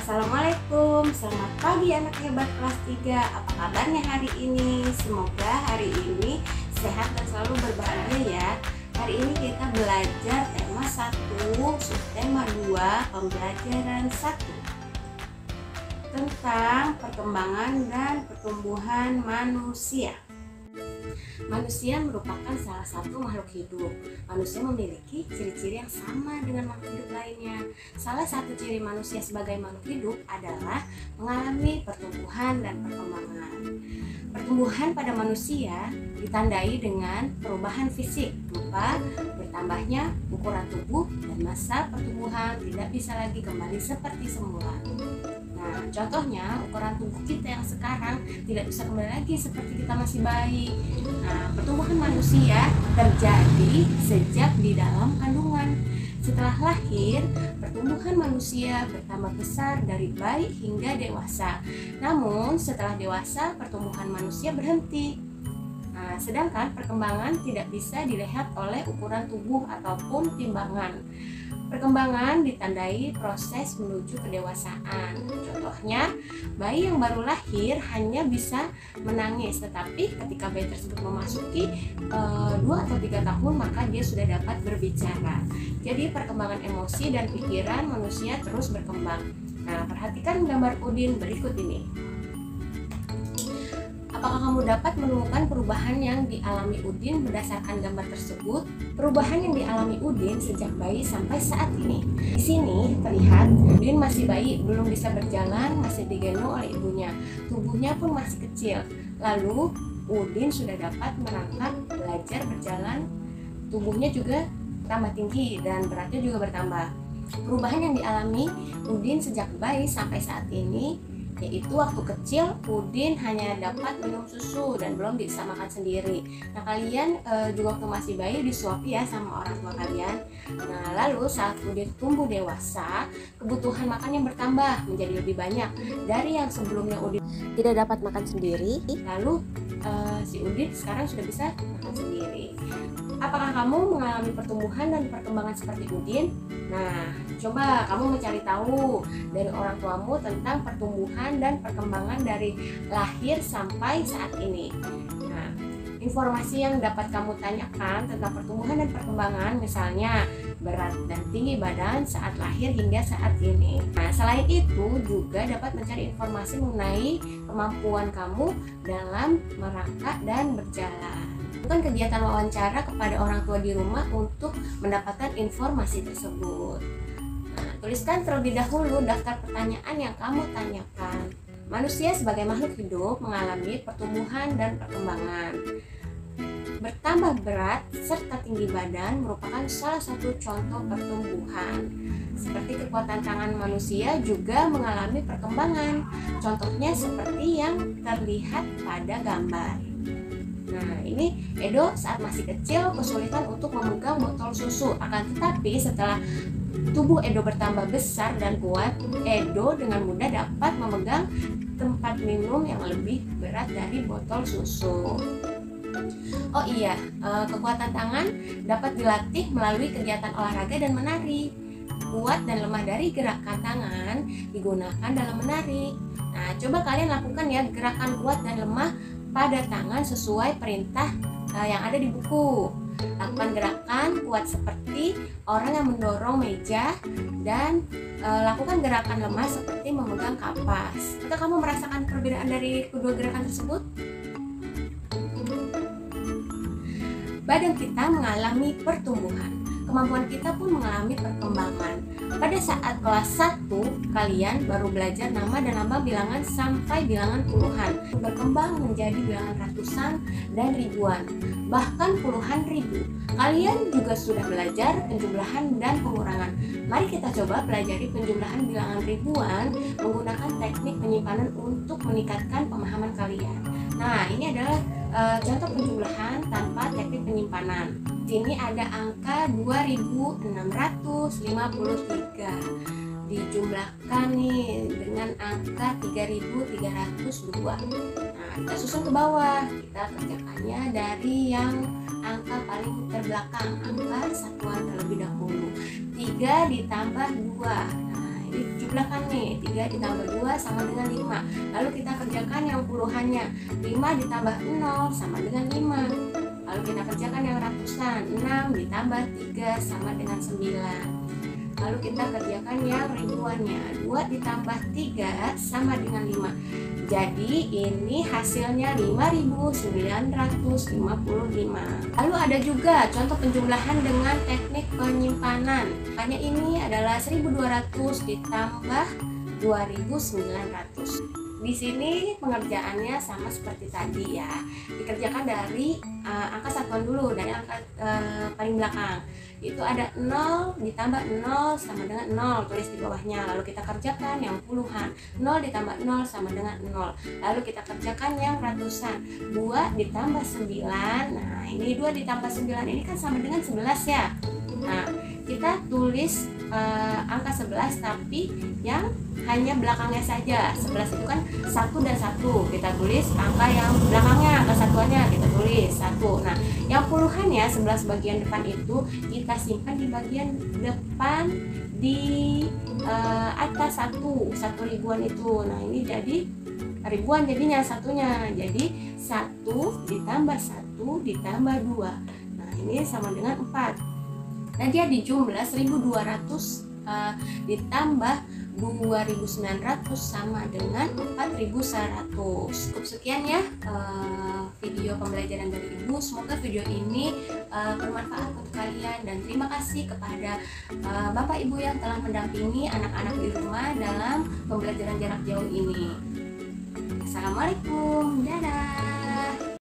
Assalamualaikum, selamat pagi anak hebat kelas 3. Apa kabarnya hari ini? Semoga hari ini sehat dan selalu berbahagia ya. Hari ini kita belajar tema 1, subtema 2, pembelajaran 1 tentang perkembangan dan pertumbuhan manusia. Manusia merupakan salah satu makhluk hidup. Manusia memiliki ciri-ciri yang sama dengan makhluk hidup lainnya. Salah satu ciri manusia sebagai makhluk hidup adalah mengalami pertumbuhan dan perkembangan. Pertumbuhan pada manusia ditandai dengan perubahan fisik berupa bertambahnya ukuran tubuh dan masa pertumbuhan tidak bisa lagi kembali seperti semula. Nah, contohnya ukuran tubuh kita yang sekarang tidak bisa kembali lagi seperti kita masih bayi. Nah, pertumbuhan manusia terjadi sejak di dalam kandungan. Setelah lahir, pertumbuhan manusia bertambah besar dari bayi hingga dewasa. Namun, setelah dewasa, pertumbuhan manusia berhenti. Nah, sedangkan perkembangan tidak bisa dilihat oleh ukuran tubuh ataupun timbangan. Perkembangan ditandai proses menuju kedewasaan. Contohnya, bayi yang baru lahir hanya bisa menangis, tetapi ketika bayi tersebut memasuki 2 atau 3 tahun, maka dia sudah dapat berbicara. Jadi perkembangan emosi dan pikiran manusia terus berkembang. Nah, perhatikan gambar Udin berikut ini. Apakah kamu dapat menemukan perubahan yang dialami Udin berdasarkan gambar tersebut? Perubahan yang dialami Udin sejak bayi sampai saat ini. Di sini terlihat Udin masih bayi, belum bisa berjalan, masih digendong oleh ibunya. Tubuhnya pun masih kecil. Lalu Udin sudah dapat merangkak, belajar berjalan. Tubuhnya juga tambah tinggi dan beratnya juga bertambah. Perubahan yang dialami Udin sejak bayi sampai saat ini yaitu waktu kecil Udin hanya dapat minum susu dan belum bisa makan sendiri. Nah, kalian juga waktu masih bayi disuapi ya sama orang tua kalian. Nah, lalu saat Udin tumbuh dewasa, kebutuhan makan yang bertambah menjadi lebih banyak dari yang sebelumnya Udin tidak dapat makan sendiri. Lalu si Udin sekarang sudah bisa makan sendiri. Apakah kamu mengalami pertumbuhan dan perkembangan seperti Udin? Nah, coba kamu mencari tahu dari orang tuamu tentang pertumbuhan dan perkembangan dari lahir sampai saat ini. Nah, informasi yang dapat kamu tanyakan tentang pertumbuhan dan perkembangan, misalnya berat dan tinggi badan saat lahir hingga saat ini. Nah, selain itu juga dapat mencari informasi mengenai kemampuan kamu dalam merangkak dan berjalan. Lakukan kegiatan wawancara kepada orang tua di rumah untuk mendapatkan informasi tersebut. Nah, tuliskan terlebih dahulu daftar pertanyaan yang kamu tanyakan. Manusia sebagai makhluk hidup mengalami pertumbuhan dan perkembangan. Bertambah berat serta tinggi badan merupakan salah satu contoh pertumbuhan. Seperti kekuatan tangan manusia juga mengalami perkembangan. Contohnya seperti yang terlihat pada gambar. Nah, ini Edo saat masih kecil kesulitan untuk memegang botol susu. Akan tetapi setelah tubuh Edo bertambah besar dan kuat, Edo dengan mudah dapat memegang tempat minum yang lebih berat dari botol susu. Oh iya, kekuatan tangan dapat dilatih melalui kegiatan olahraga dan menari. Kuat dan lemah dari gerakan tangan digunakan dalam menari. Nah, coba kalian lakukan ya gerakan kuat dan lemah pada tangan sesuai perintah yang ada di buku. Lakukan gerakan kuat seperti orang yang mendorong meja dan lakukan gerakan lemah seperti memegang kapas. Apakah kamu merasakan perbedaan dari kedua gerakan tersebut? Badan kita mengalami pertumbuhan. Kemampuan kita pun mengalami perkembangan. Pada saat kelas 1, kalian baru belajar nama dan lambang bilangan sampai bilangan puluhan. Berkembang menjadi bilangan ratusan dan ribuan, bahkan puluhan ribu. Kalian juga sudah belajar penjumlahan dan pengurangan. Mari kita coba pelajari penjumlahan bilangan ribuan menggunakan teknik penyimpanan untuk meningkatkan pemahaman kalian. Nah, ini adalah contoh penjumlahan tanpa teknik penyimpanan. Sini ada angka 2653 dijumlahkan nih dengan angka 3302. Nah, kita susun ke bawah. Kita kerjakannya dari yang angka paling terbelakang, angka satuan terlebih dahulu. 3 ditambah 2. Nah, ini jumlahkan nih, 3 ditambah 2 sama dengan 5. Lalu kita kerjakan yang puluhannya. 5 ditambah 0 sama dengan 5. Lalu kita kerjakan yang ratusan. 6 ditambah 3 sama dengan 9. Lalu kita kerjakan yang ribuannya. 2 ditambah 3 sama dengan 5. Jadi ini hasilnya 5.955. Lalu ada juga contoh penjumlahan dengan teknik penyimpanan. Makanya ini adalah 1.200 ditambah 2.900. Di sini pengerjaannya sama seperti tadi ya. Dikerjakan dari angka satuan dulu, dari angka paling belakang. Itu ada 0 ditambah 0 sama dengan 0, tulis di bawahnya. Lalu kita kerjakan yang puluhan. 0 ditambah 0 sama dengan 0. Lalu kita kerjakan yang ratusan. 2 ditambah 9. Nah, ini 2 ditambah 9 ini kan sama dengan 11 ya. Nah, kita tulis angka 11 tapi yang hanya belakangnya saja. 11 itu kan 1 dan 1. Kita tulis angka yang belakangnya, angka satuannya kita tulis 1. Nah, yang puluhannya 11 bagian depan itu kita simpan di bagian depan di atas 1 ribuan itu. Nah, ini jadi ribuan jadinya satunya. Jadi 1 ditambah 1 ditambah 2. Nah, ini sama dengan 4. Nah, dia di jumlah 1.200 ditambah 2.900 sama dengan 4.100. Cukup sekian ya video pembelajaran dari Ibu. Semoga video ini bermanfaat untuk kalian, dan terima kasih kepada Bapak Ibu yang telah mendampingi anak-anak di rumah dalam pembelajaran jarak jauh ini. Assalamualaikum, dadah.